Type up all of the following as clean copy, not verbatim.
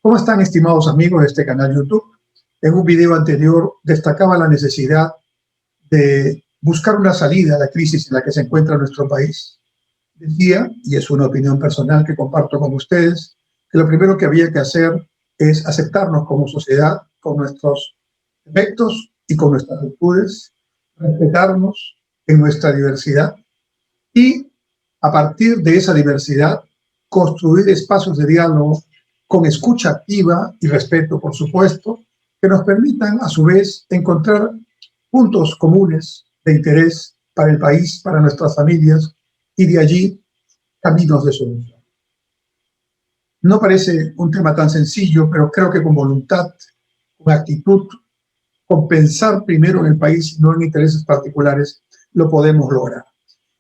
¿Cómo están, estimados amigos de este canal YouTube? En un video anterior destacaba la necesidad de buscar una salida a la crisis en la que se encuentra nuestro país. Decía, y es una opinión personal que comparto con ustedes, que lo primero que había que hacer es aceptarnos como sociedad, con nuestros defectos y con nuestras virtudes, respetarnos en nuestra diversidad y, a partir de esa diversidad, construir espacios de diálogo con escucha activa y respeto, por supuesto, que nos permitan, a su vez, encontrar puntos comunes de interés para el país, para nuestras familias, y de allí caminos de solución. No parece un tema tan sencillo, pero creo que con voluntad, con actitud, con pensar primero en el país, no en intereses particulares, lo podemos lograr.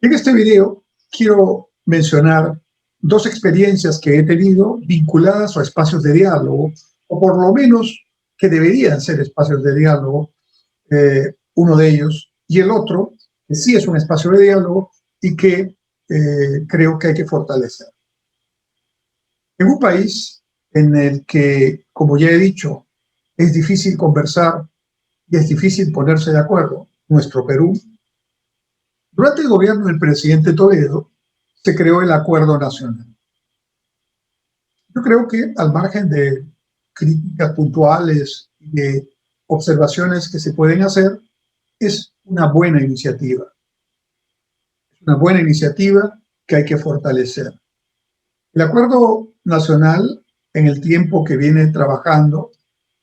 En este video quiero mencionar dos experiencias que he tenido vinculadas a espacios de diálogo, o por lo menos que deberían ser espacios de diálogo, uno de ellos, y el otro, que sí es un espacio de diálogo y que creo que hay que fortalecer. En un país en el que, como ya he dicho, es difícil conversar y es difícil ponerse de acuerdo, nuestro Perú, durante el gobierno del presidente Toledo se creó el Acuerdo Nacional. Yo creo que, al margen de críticas puntuales y de observaciones que se pueden hacer, es una buena iniciativa. Es una buena iniciativa que hay que fortalecer. El Acuerdo Nacional, en el tiempo que viene trabajando,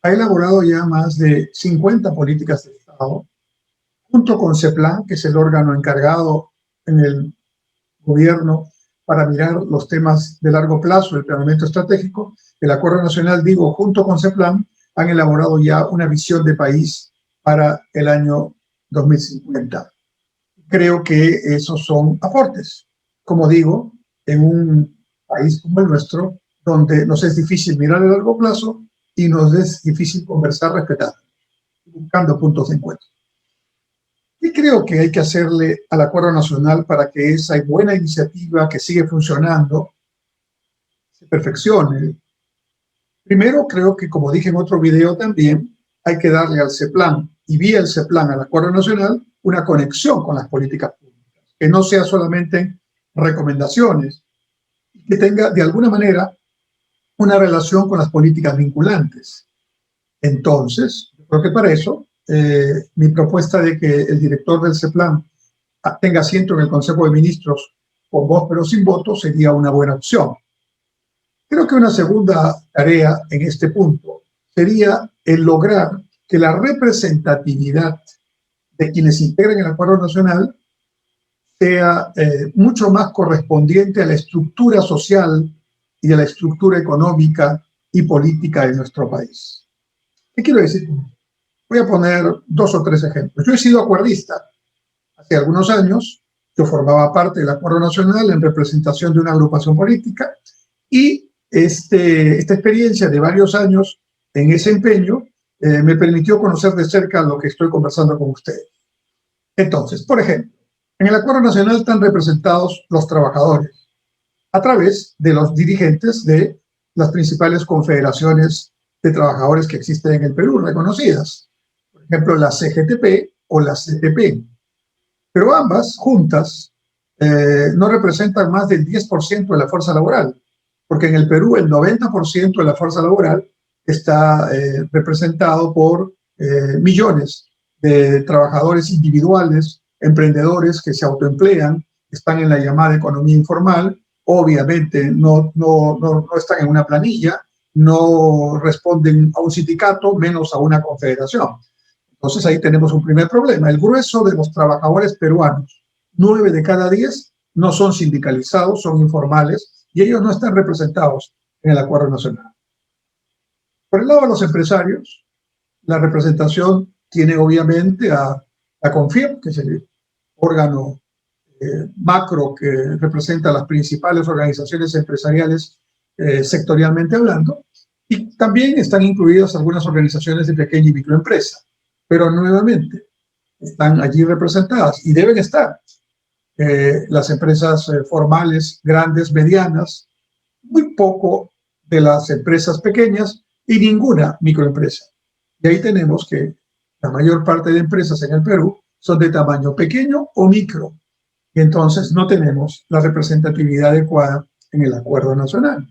ha elaborado ya más de 50 políticas de Estado, junto con CEPLAN, que es el órgano encargado en el gobierno para mirar los temas de largo plazo, el planeamiento estratégico. El Acuerdo Nacional, digo, junto con CEPLAN, han elaborado ya una visión de país para el año 2050. Creo que esos son aportes, como digo, en un país como el nuestro, donde nos es difícil mirar a largo plazo y nos es difícil conversar respetando, buscando puntos de encuentro. ¿Qué creo que hay que hacerle al Acuerdo Nacional para que esa buena iniciativa que sigue funcionando se perfeccione? Primero, creo que, como dije en otro video también, hay que darle al CEPLAN y vía el CEPLAN al Acuerdo Nacional una conexión con las políticas públicas, que no sea solamente recomendaciones, que tenga de alguna manera una relación con las políticas vinculantes. Entonces, yo creo que para eso, mi propuesta de que el director del CEPLAN tenga asiento en el Consejo de Ministros con voz pero sin voto sería una buena opción. Creo que una segunda tarea en este punto sería el lograr que la representatividad de quienes integran el Acuerdo Nacional sea mucho más correspondiente a la estructura social y a la estructura económica y política de nuestro país. ¿Qué quiero decir? Voy a poner 2 o 3 ejemplos. Yo he sido acuerdista. Hace algunos años yo formaba parte del Acuerdo Nacional en representación de una agrupación política y esta experiencia de varios años en ese empeño me permitió conocer de cerca lo que estoy conversando con ustedes. Entonces, por ejemplo, en el Acuerdo Nacional están representados los trabajadores a través de los dirigentes de las principales confederaciones de trabajadores que existen en el Perú, reconocidas. Por ejemplo, la CGTP o la CTP. Pero ambas juntas no representan más del 10% de la fuerza laboral, porque en el Perú el 90% de la fuerza laboral está representado por millones de trabajadores individuales, emprendedores que se autoemplean, están en la llamada economía informal, obviamente no están en una planilla, no responden a un sindicato, menos a una confederación. Entonces ahí tenemos un primer problema. El grueso de los trabajadores peruanos, 9 de cada 10, no son sindicalizados, son informales y ellos no están representados en el Acuerdo Nacional. Por el lado de los empresarios, la representación tiene obviamente a la CONFIEP, que es el órgano macro que representa a las principales organizaciones empresariales sectorialmente hablando, y también están incluidas algunas organizaciones de pequeña y microempresa, pero nuevamente están allí representadas y deben estar las empresas formales, grandes, medianas, muy poco de las empresas pequeñas y ninguna microempresa. Y ahí tenemos que la mayor parte de empresas en el Perú son de tamaño pequeño o micro. Y entonces no tenemos la representatividad adecuada en el acuerdo nacional.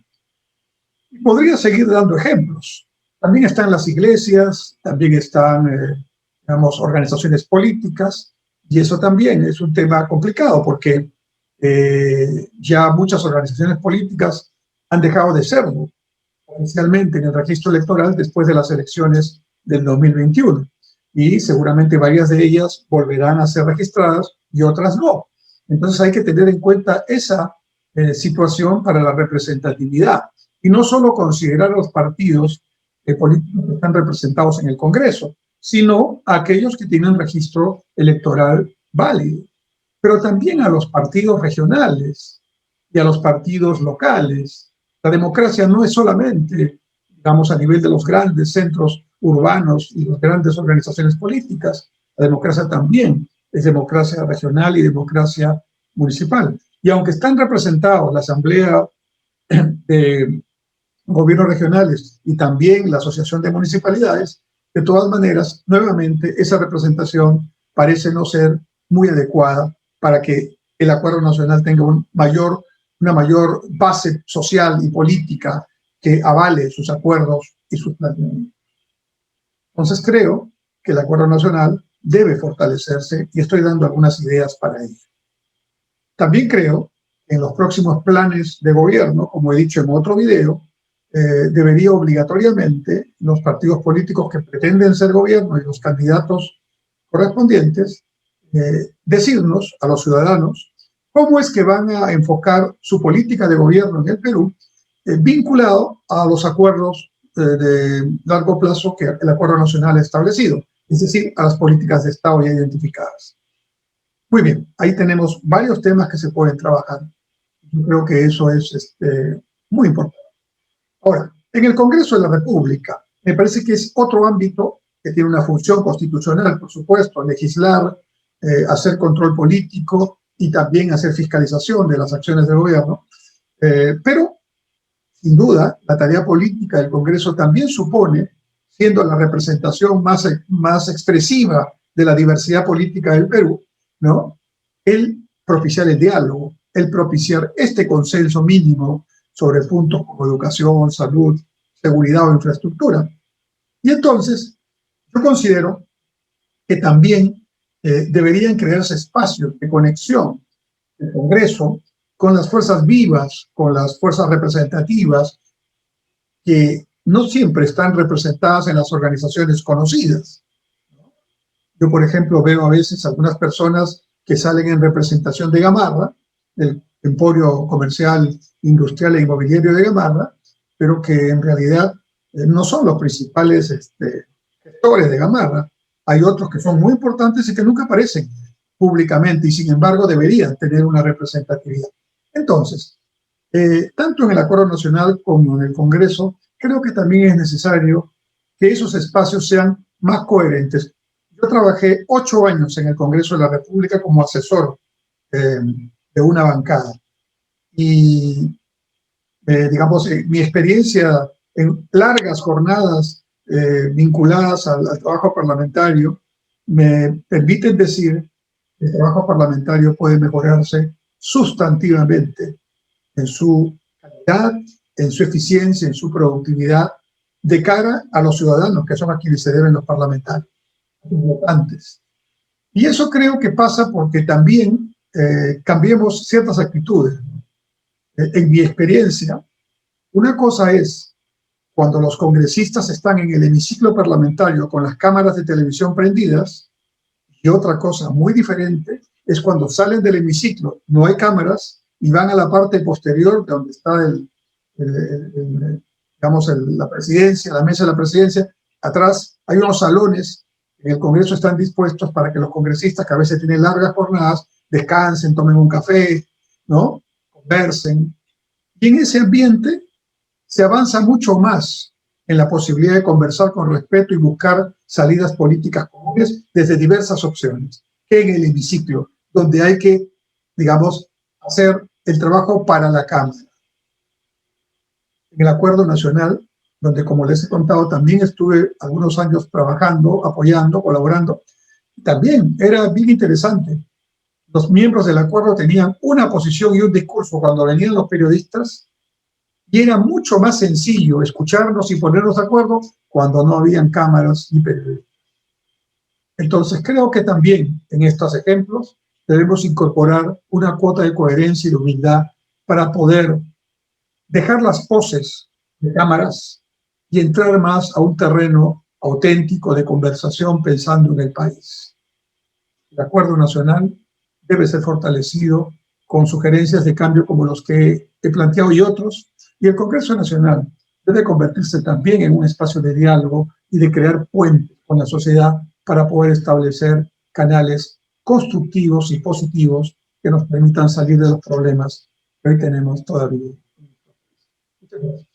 Podría seguir dando ejemplos. También están las iglesias, también están, digamos, organizaciones políticas, y eso también es un tema complicado porque ya muchas organizaciones políticas han dejado de serlo oficialmente en el registro electoral después de las elecciones del 2021. Y seguramente varias de ellas volverán a ser registradas y otras no. Entonces hay que tener en cuenta esa situación para la representatividad y no solo considerar a los partidos políticos que están representados en el Congreso, sino a aquellos que tienen registro electoral válido, pero también a los partidos regionales y a los partidos locales. La democracia no es solamente, digamos, a nivel de los grandes centros urbanos y las grandes organizaciones políticas. La democracia también es democracia regional y democracia municipal. Y aunque están representados la Asamblea de Gobiernos Regionales y también la Asociación de Municipalidades, de todas maneras, nuevamente, esa representación parece no ser muy adecuada para que el acuerdo nacional tenga una mayor base social y política que avale sus acuerdos y sus planteamientos. Entonces creo que el acuerdo nacional debe fortalecerse y estoy dando algunas ideas para ello. También creo que en los próximos planes de gobierno, como he dicho en otro video, debería obligatoriamente los partidos políticos que pretenden ser gobierno y los candidatos correspondientes decirnos a los ciudadanos cómo es que van a enfocar su política de gobierno en el Perú vinculado a los acuerdos de largo plazo que el acuerdo nacional ha establecido, es decir, a las políticas de Estado ya identificadas. Muy bien, ahí tenemos varios temas que se pueden trabajar. Yo creo que eso es muy importante. Ahora, en el Congreso de la República, me parece que es otro ámbito que tiene una función constitucional, por supuesto, legislar, hacer control político y también hacer fiscalización de las acciones del gobierno. Pero, sin duda, la tarea política del Congreso también supone, siendo la representación más expresiva de la diversidad política del Perú, ¿no?, el propiciar el diálogo, el propiciar este consenso mínimo sobre puntos como educación, salud, seguridad o infraestructura. Y entonces, yo considero que también deberían crearse espacios de conexión del Congreso con las fuerzas vivas, con las fuerzas representativas, que no siempre están representadas en las organizaciones conocidas. Yo, por ejemplo, veo a veces algunas personas que salen en representación de Gamarra, del emporio comercial, industrial e inmobiliario de Gamarra, pero que en realidad no son los principales gestores de Gamarra. Hay otros que son muy importantes y que nunca aparecen públicamente y sin embargo deberían tener una representatividad. Entonces, tanto en el Acuerdo Nacional como en el Congreso, creo que también es necesario que esos espacios sean más coherentes. Yo trabajé 8 años en el Congreso de la República como asesor de una bancada y, digamos, mi experiencia en largas jornadas vinculadas al trabajo parlamentario me permiten decir que el trabajo parlamentario puede mejorarse sustantivamente en su calidad, en su eficiencia, en su productividad, de cara a los ciudadanos, que son a quienes se deben los parlamentarios, los votantes. Y eso creo que pasa porque también cambiemos ciertas actitudes. En mi experiencia, una cosa es cuando los congresistas están en el hemiciclo parlamentario con las cámaras de televisión prendidas, y otra cosa muy diferente es cuando salen del hemiciclo, no hay cámaras, y van a la parte posterior donde está la presidencia, la mesa de la presidencia. Atrás hay unos salones en el Congreso, están dispuestos para que los congresistas, que a veces tienen largas jornadas, descansen, tomen un café, ¿no?, conversen. Y en ese ambiente se avanza mucho más en la posibilidad de conversar con respeto y buscar salidas políticas comunes desde diversas opciones, que en el hemiciclo, donde hay que, digamos, hacer el trabajo para la Cámara. En el Acuerdo Nacional, donde, como les he contado, también estuve algunos años trabajando, apoyando, colaborando, también era bien interesante. Los miembros del acuerdo tenían una posición y un discurso cuando venían los periodistas, y era mucho más sencillo escucharnos y ponernos de acuerdo cuando no habían cámaras ni periodistas. Entonces, creo que también en estos ejemplos debemos incorporar una cuota de coherencia y de humildad para poder dejar las poses de cámaras y entrar más a un terreno auténtico de conversación pensando en el país. El Acuerdo Nacional debe ser fortalecido con sugerencias de cambio como los que he planteado y otros, y el Congreso Nacional debe convertirse también en un espacio de diálogo y de crear puentes con la sociedad para poder establecer canales constructivos y positivos que nos permitan salir de los problemas que hoy tenemos todavía. Muchas gracias.